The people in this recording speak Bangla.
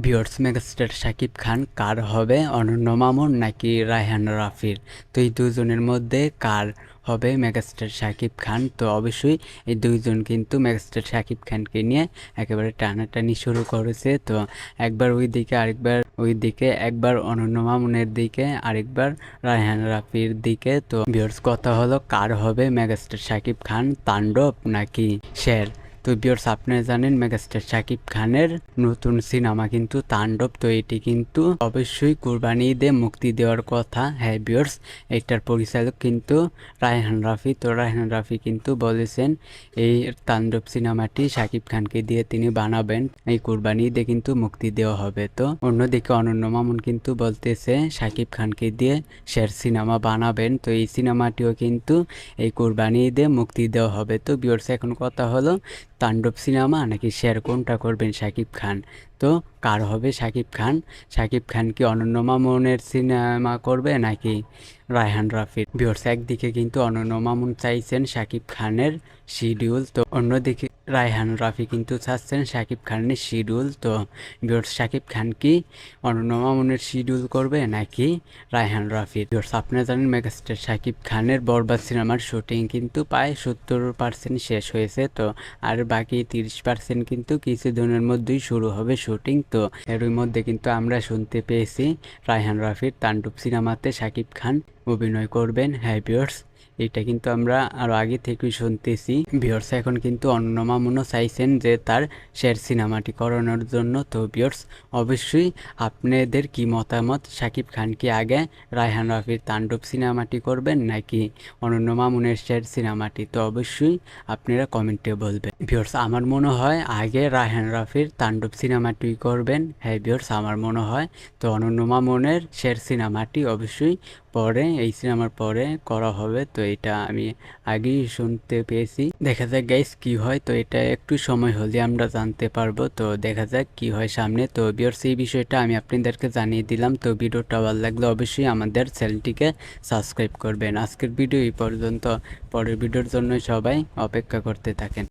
ভিউয়ার্স, মেগাস্টার শাকিব খান কার হবে, অনন্য মামুন নাকি রায়হান রাফির? তো এই দুজনের মধ্যে কার হবে মেগাস্টার শাকিব খান? তো অবশ্যই এই দুইজন কিন্তু মেগাস্টার শাকিব খানকে নিয়ে একেবারে টানাটানি শুরু করেছে। তো একবার ওই দিকে আরেকবার ওই দিকে, একবার অনন্য মামুনের দিকে আরেকবার রায়হান রাফির দিকে। তো ভিউয়ার্স, কথা হলো কার হবে মেগাস্টার শাকিব খান, তাণ্ডব নাকি শের? তো ভিউয়ার্স, আপনারা জানেন মেগাস্টার শাকিব খানের নতুন সিনেমা কিন্তু তাণ্ডব। তো এটি কিন্তু অবশ্যই কুরবানি ঈদে মুক্তি দেওয়ার কথা। হ্যাঁ ভিউয়ার্স, এটার পরিচালক কিন্তু রায়হান রাফি। তো রায়হান রাফি কিন্তু বলেছেন এই তাণ্ডব সিনেমাটি শাকিব খানকে দিয়ে তিনি বানাবেন, এই কুরবানি ঈদে কিন্তু মুক্তি দেওয়া হবে। তো অন্যদিকে অনন্য মামুন কিন্তু বলতেছে শাকিব খানকে দিয়ে শের সিনেমা বানাবেন। তো এই সিনেমাটিও কিন্তু এই কুরবানি ঈদে মুক্তি দেওয়া হবে। তো ভিউয়ার্স, এখন কথা হলো তাণ্ডব সিনেমা নাকি শের, কোনটা করবেন শাকিব খান? তো কার হবে শাকিব খান? শাকিব খান কি অনন্য মামুনের সিনেমা করবে নাকি রায়হান রাফির? ভিউয়ার্স, একদিকে কিন্তু অনন্য মামুন চাইছেন শাকিব খানের শিডিউল, তো অন্যদিকে রায়হান রাফি কিন্তু চাচ্ছেন শাকিব খানের শিডিউল। তো ভিউয়ার্স, শাকিব খান কি অনন্য মামুনের শিডিউল করবে নাকি রায়হান রাফি? ভিউয়ার্স, আপনারা জানেন মেগাস্টার শাকিব খানের বরবাদ সিনেমার শুটিং কিন্তু প্রায় 70% শেষ হয়েছে। তো আর বাকি 30% কিন্তু কিছুদিনের মধ্যেই শুরু হবে শুটিং। তো এর মধ্যে কিন্তু আমরা শুনতে পেয়েছি রায়হান রাফির তাণ্ডব সিনেমাতে শাকিব খান অভিনয় করবেন। হ্যাঁ ভিউয়ার্স, এটা কিন্তু আমরা আরও আগে থেকেই শুনতেছি। ভিউয়ার্স, এখন কিন্তু অনন্য মামুনও চাইছেন যে তার শের সিনেমাটি করানোর জন্য। তো ভিউয়ার্স, অবশ্যই আপনাদের কি মতামত? শাকিব খান কি আগে রায়হান রাফির তাণ্ডব সিনেমাটি করবেন নাকি অনন্য মামুনের শের সিনেমাটি? তো অবশ্যই আপনারা কমেন্টে বলবেন। ভিউয়ার্স, আমার মনে হয় আগে রায়হান রাফির তাণ্ডব সিনেমাটি করবেন। হ্যাঁ ভিউয়ার্স, আমার মনে হয়। তো অনন্য মামুনের শের সিনেমাটি অবশ্যই পরে, এই সিনেমার পরে করা হবে। তো এটা আমি আগেই শুনতে পেয়েছি। দেখা যাক গাইস কি হয়। তো এটা একটু সময় হলে আমরা জানতে পারবো। তো দেখা যাক কি হয় সামনে। তো ভিউয়ার্স, এই বিষয়টা আমি আপনাদেরকে জানিয়ে দিলাম। তো ভিডিওটা ভালো লাগলে অবশ্যই আমাদের চ্যানেলটিকে সাবস্ক্রাইব করবেন। আজকের ভিডিও এই পর্যন্ত। পরের ভিডিওর জন্য সবাই অপেক্ষা করতে থাকেন।